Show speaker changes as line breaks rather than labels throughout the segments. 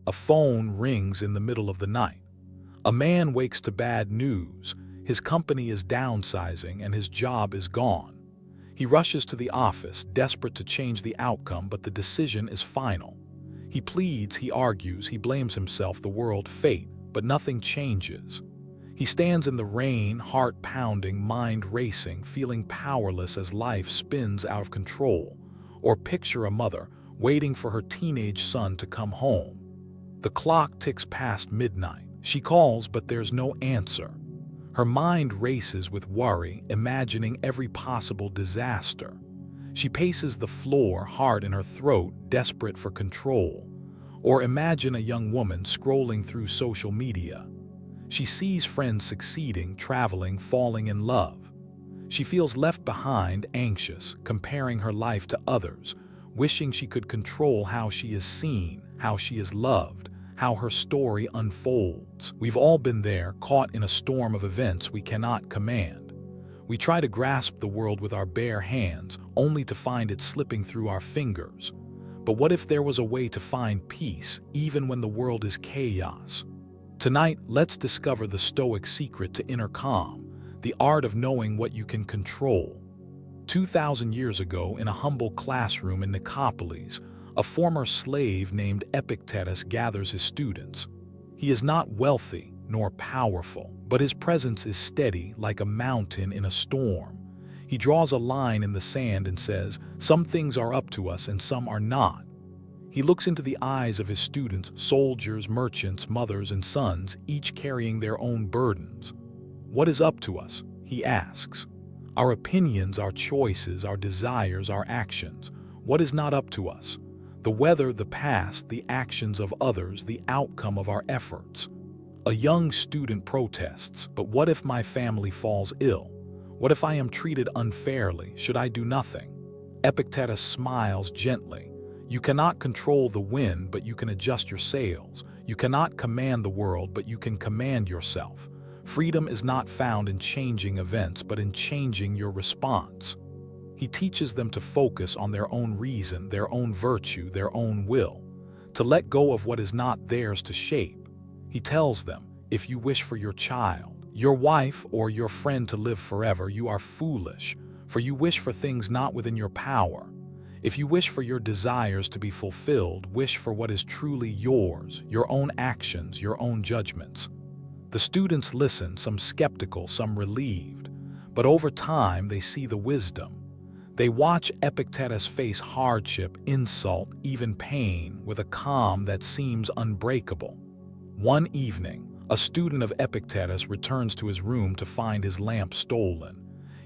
A phone rings in the middle of the night. A man wakes to bad news. His company is downsizing and his job is gone. He rushes to the office, desperate to change the outcome, but the decision is final. He pleads, he argues, he blames himself, the world, fate, but nothing changes. He stands in the rain, heart pounding, mind racing, feeling powerless as life spins out of control. Or picture a mother waiting for her teenage son to come home. The clock ticks past midnight. She calls, but there's no answer. Her mind races with worry, imagining every possible disaster. She paces the floor, heart in her throat, desperate for control. Or imagine a young woman scrolling through social media. She sees friends succeeding, traveling, falling in love. She feels left behind, anxious, comparing her life to others, wishing she could control how she is seen, how she is loved, how her story unfolds. We've all been there, caught in a storm of events we cannot command. We try to grasp the world with our bare hands, only to find it slipping through our fingers. But what if there was a way to find peace, even when the world is chaos? Tonight, let's discover the Stoic secret to inner calm, the art of knowing what you can control. 2,000 years ago, in a humble classroom in Nicopolis, a former slave named Epictetus gathers his students. He is not wealthy nor powerful, but his presence is steady like a mountain in a storm. He draws a line in the sand and says, "Some things are up to us and some are not." He looks into the eyes of his students, soldiers, merchants, mothers, and sons, each carrying their own burdens. "What is up to us?" he asks. "Our opinions, our choices, our desires, our actions. What is not up to us? The weather, the past, the actions of others, the outcome of our efforts." A young student protests, "But what if my family falls ill? What if I am treated unfairly? Should I do nothing?" Epictetus smiles gently. "You cannot control the wind, but you can adjust your sails. You cannot command the world, but you can command yourself. Freedom is not found in changing events, but in changing your response." He teaches them to focus on their own reason, their own virtue, their own will, to let go of what is not theirs to shape. He tells them, "If you wish for your child, your wife, or your friend to live forever, you are foolish, for you wish for things not within your power. If you wish for your desires to be fulfilled, wish for what is truly yours, your own actions, your own judgments." The students listen, some skeptical, some relieved, but over time they see the wisdom. They watch Epictetus face hardship, insult, even pain, with a calm that seems unbreakable. One evening, a student of Epictetus returns to his room to find his lamp stolen.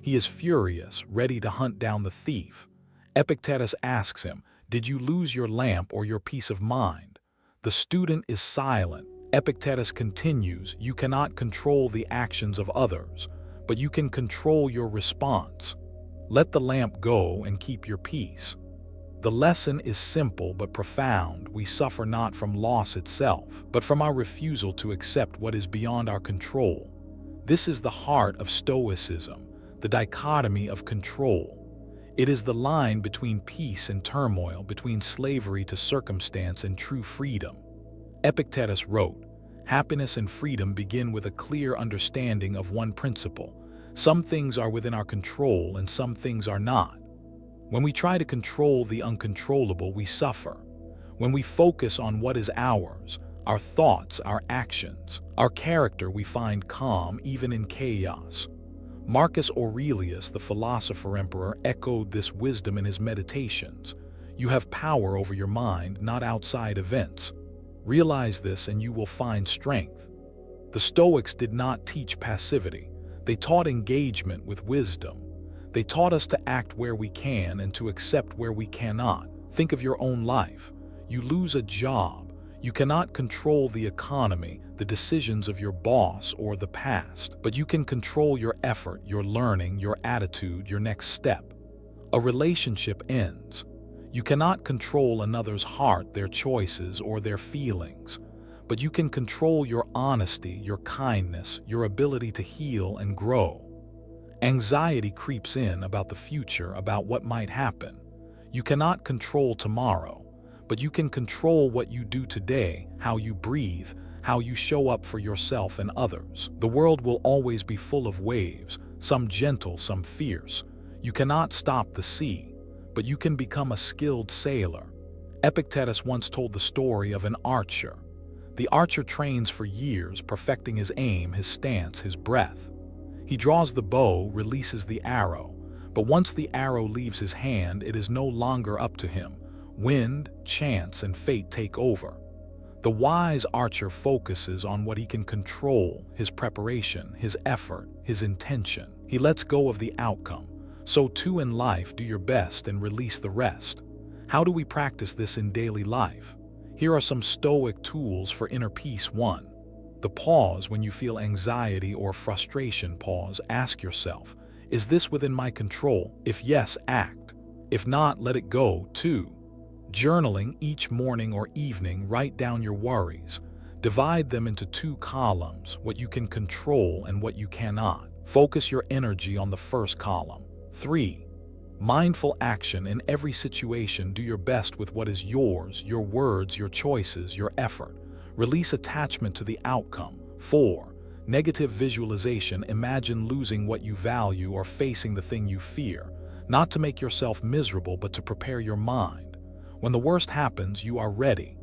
He is furious, ready to hunt down the thief. Epictetus asks him, "Did you lose your lamp or your peace of mind?" The student is silent. Epictetus continues, "You cannot control the actions of others, but you can control your response. Let the lamp go and keep your peace." The lesson is simple but profound. We suffer not from loss itself, but from our refusal to accept what is beyond our control. This is the heart of Stoicism, the dichotomy of control. It is the line between peace and turmoil, between slavery to circumstance and true freedom. Epictetus wrote, "Happiness and freedom begin with a clear understanding of one principle. Some things are within our control and some things are not. When we try to control the uncontrollable, we suffer. When we focus on what is ours, our thoughts, our actions, our character, we find calm even in chaos." Marcus Aurelius, the philosopher-emperor, echoed this wisdom in his Meditations. "You have power over your mind, not outside events. Realize this and you will find strength." The Stoics did not teach passivity. They taught engagement with wisdom. They taught us to act where we can and to accept where we cannot. Think of your own life. You lose a job. You cannot control the economy, the decisions of your boss, or the past, but you can control your effort, your learning, your attitude, your next step. A relationship ends. You cannot control another's heart, their choices, or their feelings, but you can control your honesty, your kindness, your ability to heal and grow. Anxiety creeps in about the future, about what might happen. You cannot control tomorrow, but you can control what you do today, how you breathe, how you show up for yourself and others. The world will always be full of waves, some gentle, some fierce. You cannot stop the sea, but you can become a skilled sailor. Epictetus once told the story of an archer. The archer trains for years, perfecting his aim, his stance, his breath. He draws the bow, releases the arrow, but once the arrow leaves his hand, it is no longer up to him. Wind, chance, and fate take over. The wise archer focuses on what he can control, his preparation, his effort, his intention. He lets go of the outcome. So too in life, do your best and release the rest. How do we practice this in daily life? Here are some Stoic tools for inner peace. 1. The pause. When you feel anxiety or frustration, pause. Ask yourself, is this within my control? If yes, act. If not, let it go. 2. Journaling. Each morning or evening, write down your worries. Divide them into 2 columns, what you can control and what you cannot. Focus your energy on the first column. 3. Mindful action. In every situation, do your best with what is yours, your words, your choices, your effort. Release attachment to the outcome. 4. Negative visualization. Imagine losing what you value or facing the thing you fear, not to make yourself miserable, but to prepare your mind. When the worst happens, you are ready.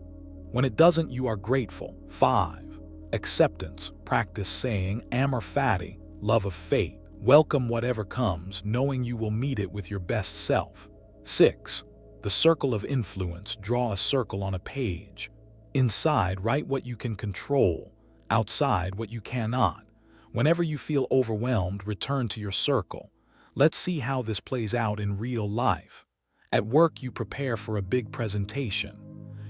When it doesn't, you are grateful. 5. Acceptance. Practice saying, Amor, Fati, love of fate. Welcome whatever comes, knowing you will meet it with your best self. 6. The circle of influence. Draw a circle on a page. Inside, write what you can control. Outside, what you cannot. Whenever you feel overwhelmed, return to your circle. Let's see how this plays out in real life. At work, you prepare for a big presentation.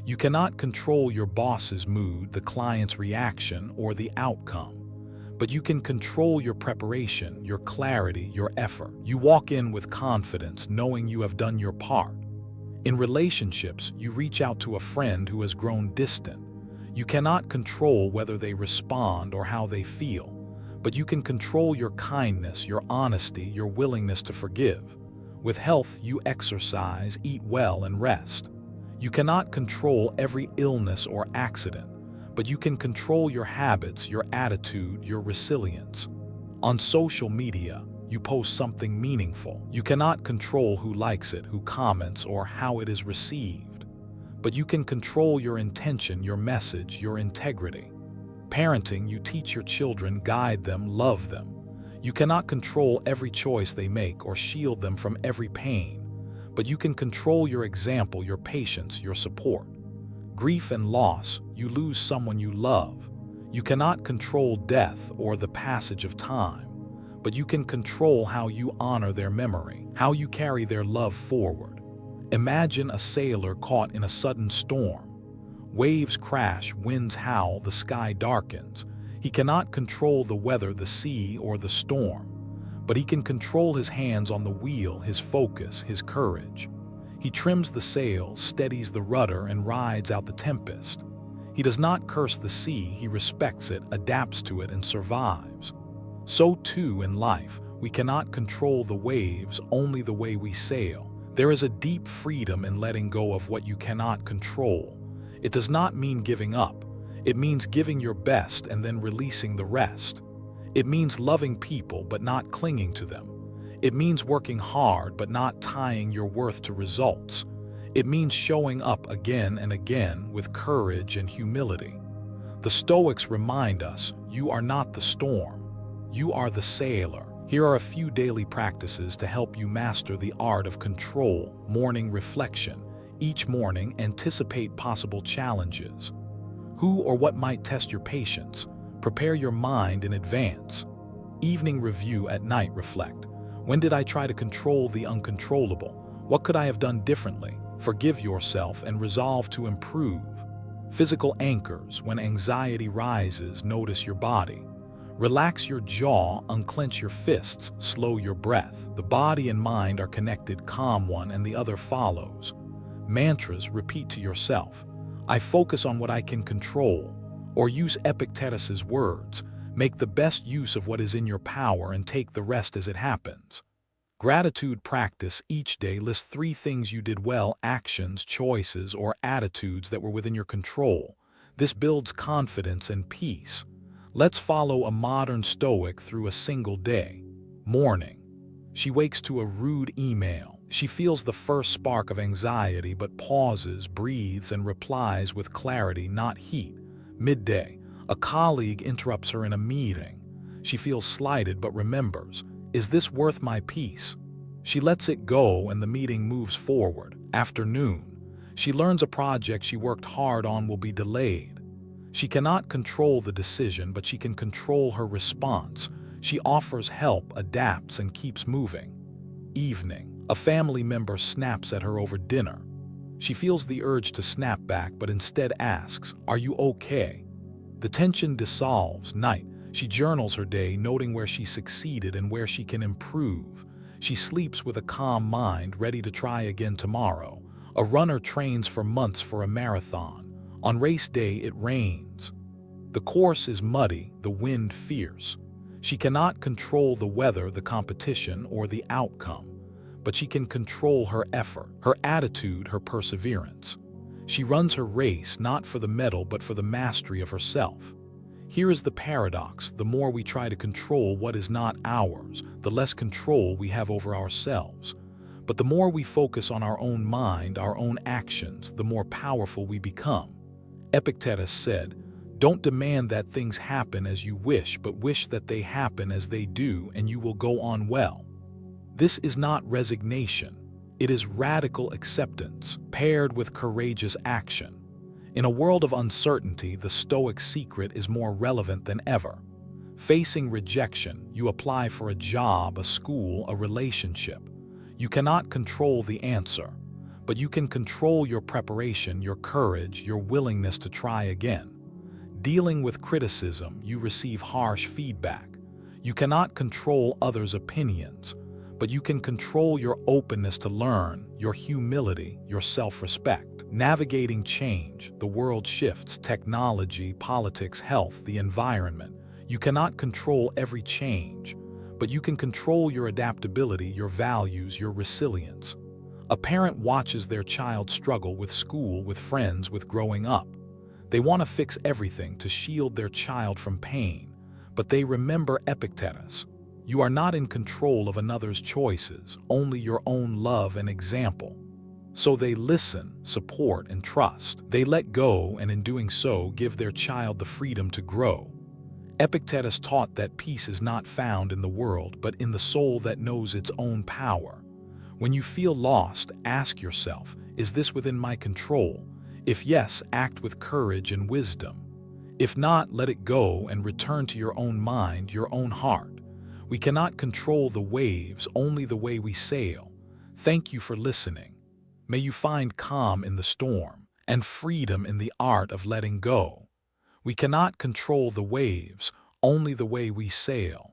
You cannot control your boss's mood, the client's reaction, or the outcome. But you can control your preparation, your clarity, your effort. You walk in with confidence, knowing you have done your part. In relationships, you reach out to a friend who has grown distant. You cannot control whether they respond or how they feel, but you can control your kindness, your honesty, your willingness to forgive. With health, you exercise, eat well, and rest. You cannot control every illness or accident, but you can control your habits, your attitude, your resilience. On social media, you post something meaningful. You cannot control who likes it, who comments, or how it is received. But you can control your intention, your message, your integrity. Parenting, you teach your children, guide them, love them. You cannot control every choice they make or shield them from every pain, but you can control your example, your patience, your support. Grief and loss, you lose someone you love. You cannot control death or the passage of time, but you can control how you honor their memory, how you carry their love forward. Imagine a sailor caught in a sudden storm. Waves crash, winds howl, the sky darkens. He cannot control the weather, the sea, or the storm, but he can control his hands on the wheel, his focus, his courage. He trims the sails, steadies the rudder, and rides out the tempest. He does not curse the sea, he respects it, adapts to it, and survives. So too in life, we cannot control the waves, only the way we sail. There is a deep freedom in letting go of what you cannot control. It does not mean giving up. It means giving your best and then releasing the rest. It means loving people but not clinging to them. It means working hard but not tying your worth to results. It means showing up again and again with courage and humility. The Stoics remind us, you are not the storm. You are the sailor. Here are a few daily practices to help you master the art of control. Morning reflection. Each morning, anticipate possible challenges. Who or what might test your patience? Prepare your mind in advance. Evening review. At night, reflect. When did I try to control the uncontrollable? What could I have done differently? Forgive yourself and resolve to improve. Physical anchors. When anxiety rises, notice your body. Relax your jaw, unclench your fists, slow your breath. The body and mind are connected, calm one and the other follows. Mantras. Repeat to yourself, I focus on what I can control. Or use Epictetus's words, make the best use of what is in your power and take the rest as it happens. Gratitude practice each day lists 3 things you did well: actions, choices, or attitudes that were within your control. This builds confidence and peace. Let's follow a modern Stoic through a single day. Morning. She wakes to a rude email. She feels the first spark of anxiety but pauses, breathes, and replies with clarity, not heat. Midday. A colleague interrupts her in a meeting. She feels slighted but remembers, is this worth my peace? She lets it go and the meeting moves forward. Afternoon. She learns a project she worked hard on will be delayed. She cannot control the decision, but she can control her response. She offers help, adapts, and keeps moving. Evening. A family member snaps at her over dinner. She feels the urge to snap back, but instead asks, "Are you okay?" The tension dissolves. Night. She journals her day, noting where she succeeded and where she can improve. She sleeps with a calm mind, ready to try again tomorrow. A runner trains for months for a marathon. On race day, it rains. The course is muddy, the wind fierce. She cannot control the weather, the competition, or the outcome, but she can control her effort, her attitude, her perseverance. She runs her race not for the medal, but for the mastery of herself. Here is the paradox: the more we try to control what is not ours, the less control we have over ourselves. But the more we focus on our own mind, our own actions, the more powerful we become. Epictetus said, "Don't demand that things happen as you wish, but wish that they happen as they do, and you will go on well." This is not resignation. It is radical acceptance, paired with courageous action. In a world of uncertainty, the Stoic secret is more relevant than ever. Facing rejection, you apply for a job, a school, a relationship. You cannot control the answer, but you can control your preparation, your courage, your willingness to try again. Dealing with criticism, you receive harsh feedback. You cannot control others' opinions, but you can control your openness to learn, your humility, your self-respect. Navigating change, the world shifts, technology, politics, health, the environment. You cannot control every change, but you can control your adaptability, your values, your resilience. A parent watches their child struggle with school, with friends, with growing up. They want to fix everything to shield their child from pain, but they remember Epictetus. You are not in control of another's choices, only your own love and example. So they listen, support, and trust. They let go, and in doing so, give their child the freedom to grow. Epictetus taught that peace is not found in the world, but in the soul that knows its own power. When you feel lost, ask yourself, is this within my control? If yes, act with courage and wisdom. If not, let it go and return to your own mind, your own heart. We cannot control the waves, only the way we sail. Thank you for listening. May you find calm in the storm and freedom in the art of letting go. We cannot control the waves, only the way we sail.